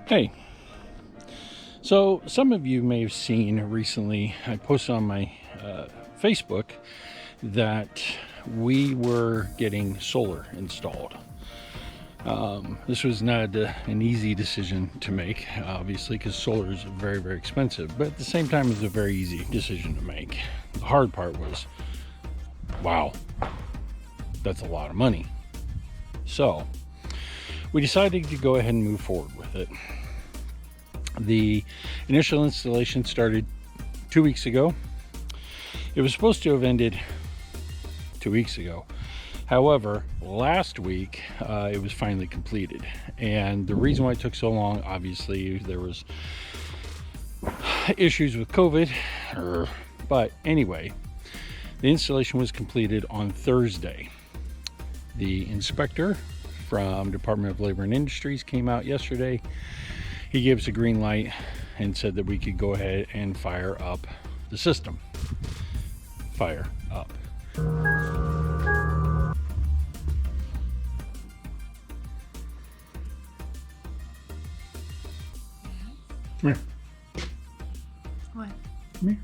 Hey, so some of you may have seen recently, I posted on my Facebook that we were getting solar installed. This was not an easy decision to make, obviously, because solar is very, very expensive, but at the same time, it was a very easy decision to make. The hard part was, wow, that's a lot of money. So we decided to go ahead and move forward with it. The initial installation started 2 weeks ago. It was supposed to have ended 2 weeks ago. However, last week it was finally completed. And the reason why it took so long, obviously, there was issues with COVID. But anyway, the installation was completed on Thursday. The inspector from Department of Labor and Industries came out yesterday. He gave us a green light and said that we could go ahead and fire up the system. Fire up. Come here. What? Come here.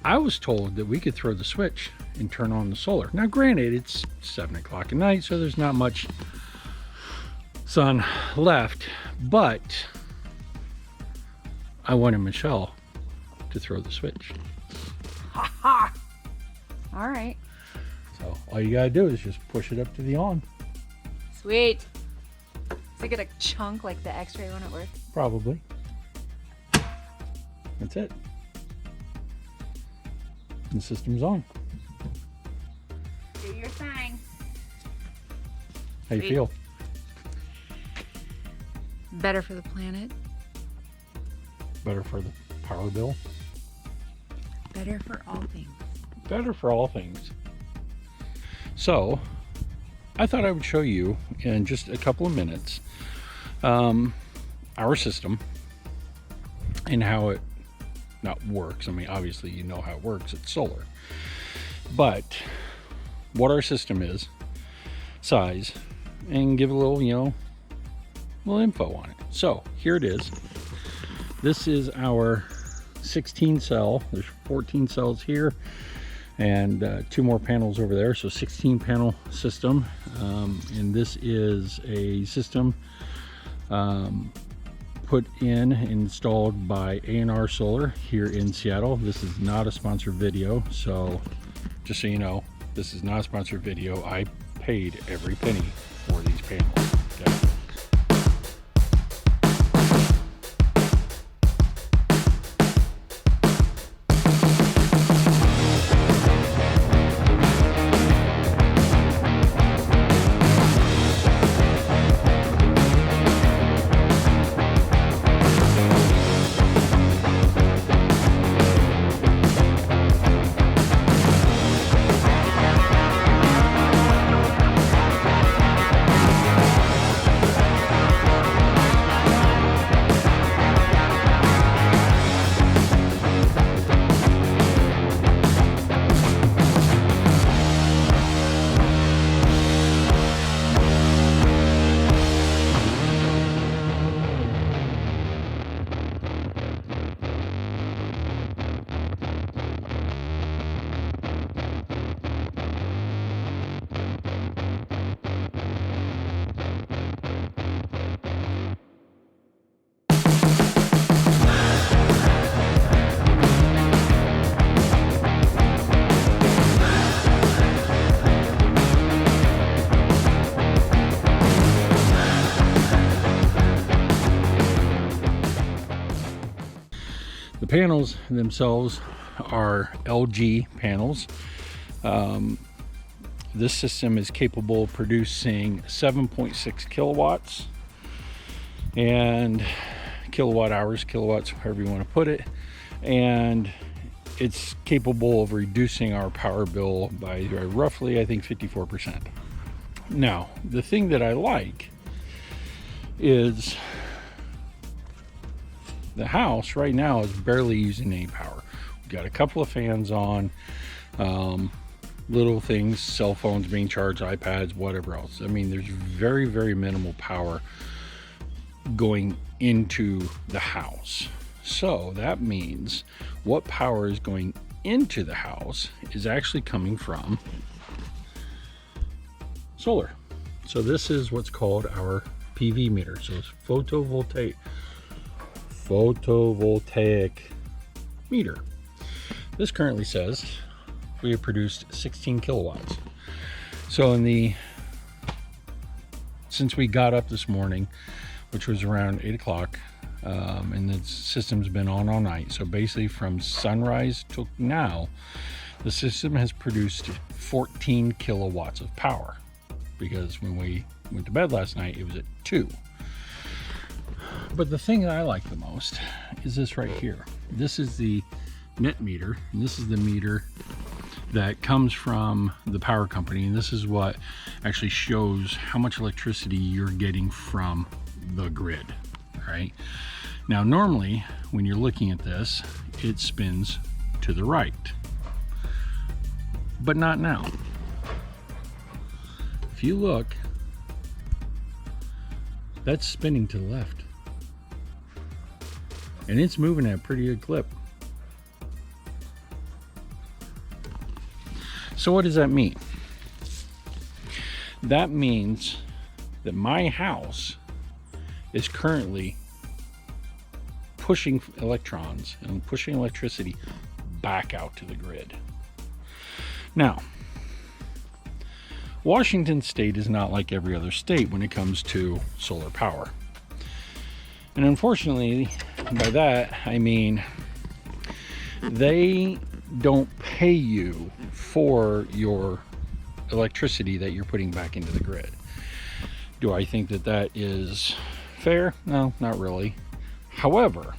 I was told that we could throw the switch and turn on the solar. Now, granted, it's 7 o'clock at night, so there's not much sun left, but I wanted Michelle to throw the switch. Ha ha! All right. So all you gotta do is just push it up to the on. Sweet. Is it gonna chunk like the X-ray one at work? Probably. That's it. The system's on. Do your thing. How you Sweet. feel? Better for the planet. Better for the power bill? Better for all things. Better for all things. So, I thought I would show you in just a couple of minutes our system and how it not works. I mean, obviously you know how it works, it's solar. But what our system is, size, and give a little, little info on it. So here it is. This is our 16 cell. There's 14 cells here and 2 more panels over there. So 16 panel system. And this is a system put in, installed by A&R Solar here in Seattle. This is not a sponsored video, so just so you know, this is not a sponsored video. I paid every penny for these panels. Okay? The panels themselves are LG panels. This system is capable of producing 7.6 kilowatts and kilowatt hours, kilowatts, however you want to put it. And it's capable of reducing our power bill by roughly, I think, 54%. Now, the thing that I like is the house right now is barely using any power. We've got a couple of fans on. little things, cell phones being charged, iPads, whatever else. I mean, there's very, very minimal power going into the house. So that means what power is going into the house is actually coming from solar. So this is what's called our PV meter. So it's photovoltaic meter. This currently says we have produced 16 kilowatts. So since we got up this morning, which was around 8 o'clock, and the system's been on all night. So basically from sunrise to now, the system has produced 14 kilowatts of power, because when we went to bed last night, it was at 2. But the thing that I like the most is this right here. This is the net meter, and this is the meter that comes from the power company, and this is what actually shows how much electricity you're getting from the grid. Right now, normally when you're looking at this, it spins to the right, but not now. If you look, that's spinning to the left, and it's moving at a pretty good clip. So what does that mean? That means that my house is currently pushing electrons and pushing electricity back out to the grid. Now, Washington State is not like every other state when it comes to solar power. And unfortunately, by that, I mean they don't pay you for your electricity that you're putting back into the grid. Do I think that that is fair? No, not really. However,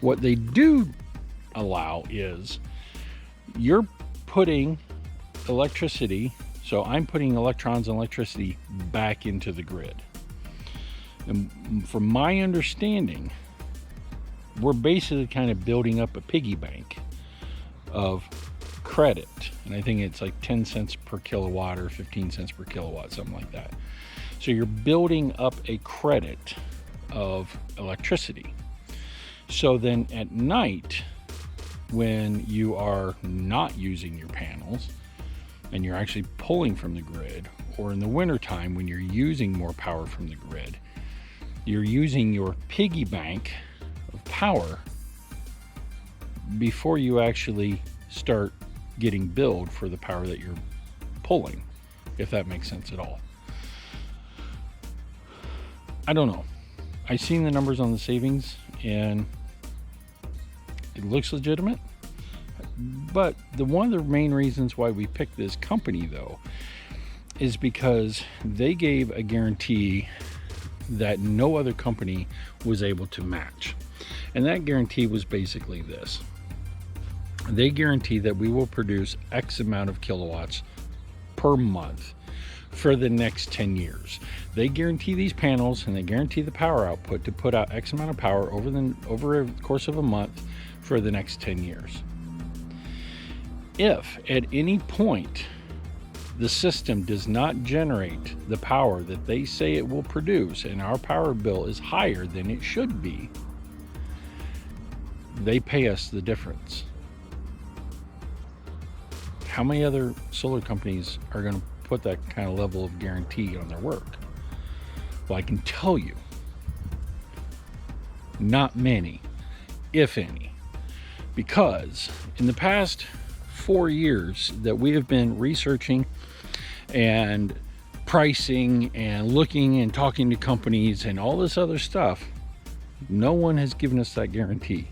what they do allow is you're putting electricity, so I'm putting electrons and electricity back into the grid. And from my understanding, we're basically kind of building up a piggy bank of credit, and I think it's like 10 cents per kilowatt or 15 cents per kilowatt, something like that. So you're building up a credit of electricity. So then at night, when you are not using your panels and you're actually pulling from the grid, or in the wintertime when you're using more power from the grid, you're using your piggy bank of power before you actually start getting billed for the power that you're pulling, if that makes sense at all. I don't know. I've seen the numbers on the savings and it looks legitimate, but one of the main reasons why we picked this company though is because they gave a guarantee that no other company was able to match. And that guarantee was basically this: they guarantee that we will produce X amount of kilowatts per month for the next 10 years. They guarantee these panels and they guarantee the power output to put out X amount of power over a course of a month for the next 10 years. If at any point the system does not generate the power that they say it will produce and our power bill is higher than it should be, they pay us the difference. How many other solar companies are going to put that kind of level of guarantee on their work? Well, I can tell you, not many, if any, because in the past 4 years that we have been researching and pricing and looking and talking to companies and all this other stuff, no one has given us that guarantee.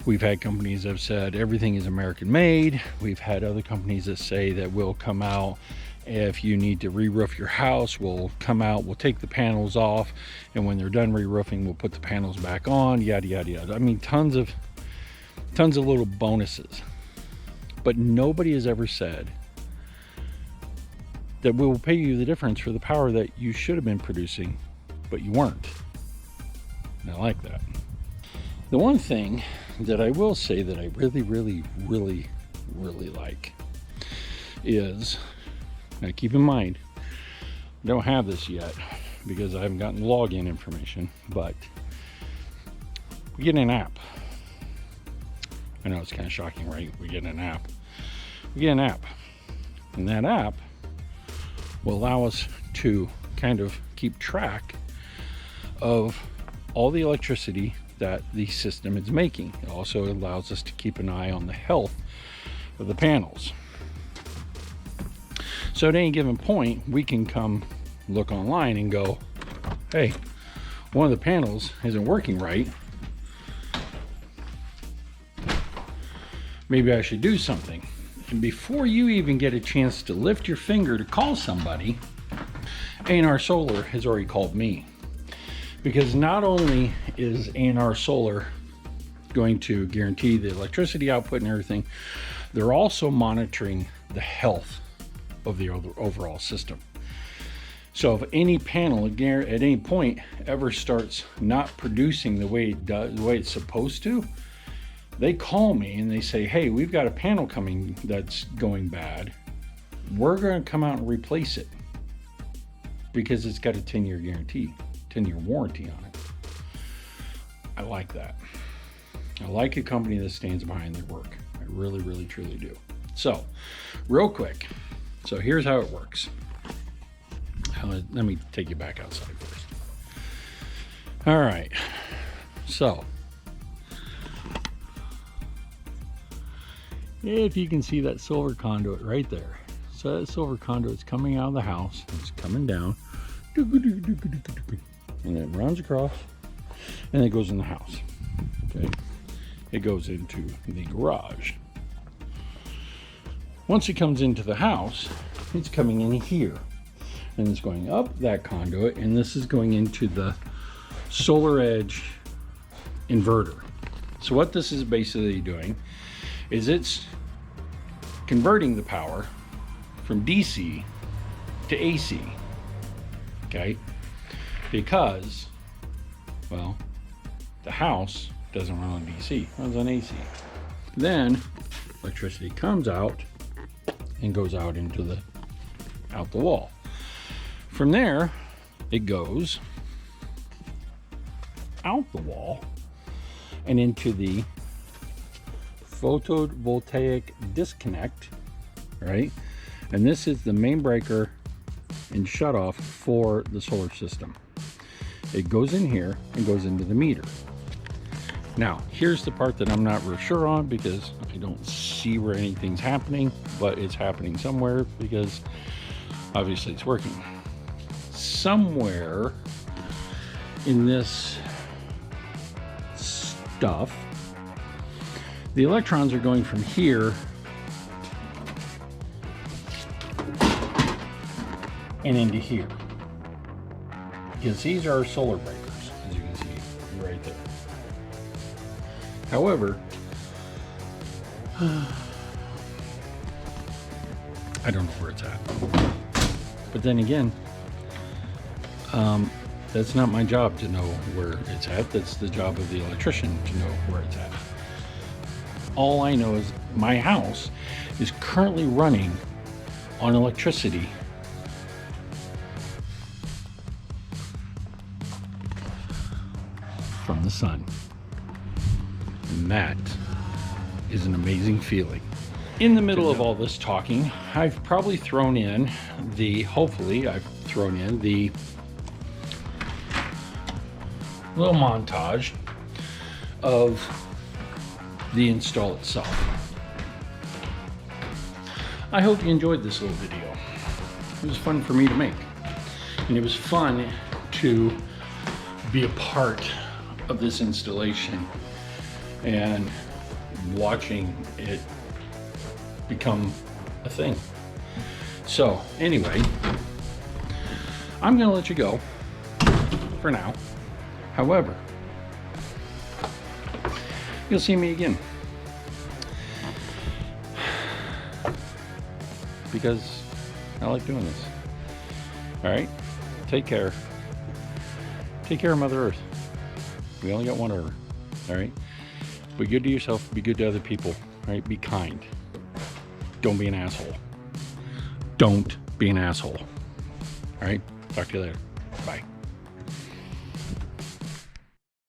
We've had companies that have said everything is American made. We've had other companies that say that we'll come out if you need to re-roof your house. We'll come out, we'll take the panels off, and when they're done re-roofing, we'll put the panels back on, yada yada yada. I mean, tons of little bonuses. But nobody has ever said that we will pay you the difference for the power that you should have been producing, but you weren't. And I like that. The one thing that I will say that I really like is, now keep in mind, I don't have this yet because I haven't gotten login information, but we get an app. I know it's kind of shocking, right? We get an app. We get an app, and that app will allow us to kind of keep track of all the electricity that the system is making. It also allows us to keep an eye on the health of the panels. So at any given point, we can come look online and go, hey, one of the panels isn't working right. Maybe I should do something. And before you even get a chance to lift your finger to call somebody, A&R Solar has already called me. Because not only is A&R Solar going to guarantee the electricity output and everything, they're also monitoring the health of the overall system. So if any panel at any point ever starts not producing the way it does, the way it's supposed to, they call me and they say, hey, we've got a panel coming that's going bad. We're going to come out and replace it because it's got a 10-year guarantee, 10-year warranty on it. I like that. I like a company that stands behind their work. I really, really, truly do. So, real quick. So here's how it works. Let me take you back outside first. All right. So, if you can see that silver conduit right there. So that silver conduit's coming out of the house. It's coming down. And it runs across. And it goes in the house. Okay. It goes into the garage. Once it comes into the house, it's coming in here. And it's going up that conduit, and this is going into the Solar Edge inverter. So what this is basically doing is it's converting the power from DC to AC. Okay? Because, well, the house doesn't run on DC, it runs on AC. Then electricity comes out and goes out into the wall. From there, it goes out the wall and into the photovoltaic disconnect, right? And this is the main breaker and shutoff for the solar system. It goes in here and goes into the meter. Now, here's the part that I'm not real sure on because I don't see where anything's happening, but it's happening somewhere because obviously it's working. Somewhere in this stuff, the electrons are going from here and into here. Because these are solar breakers, as you can see right there. However, I don't know where it's at. But then again, that's not my job to know where it's at. That's the job of the electrician to know where it's at. All I know is my house is currently running on electricity from the sun. And that is an amazing feeling. In the middle of all this talking, I've probably thrown in hopefully I've thrown in the little montage of the install itself. I hope you enjoyed this little video. It was fun for me to make. And it was fun to be a part of this installation and watching it become a thing. So anyway, I'm gonna let you go for now. However, you'll see me again because I like doing this. All right, take care. Take care of Mother Earth. We only got one Earth. All right, be good to yourself, be good to other people. All right, be kind. Don't be an asshole. don't be an asshole. All right, talk to you later. Bye.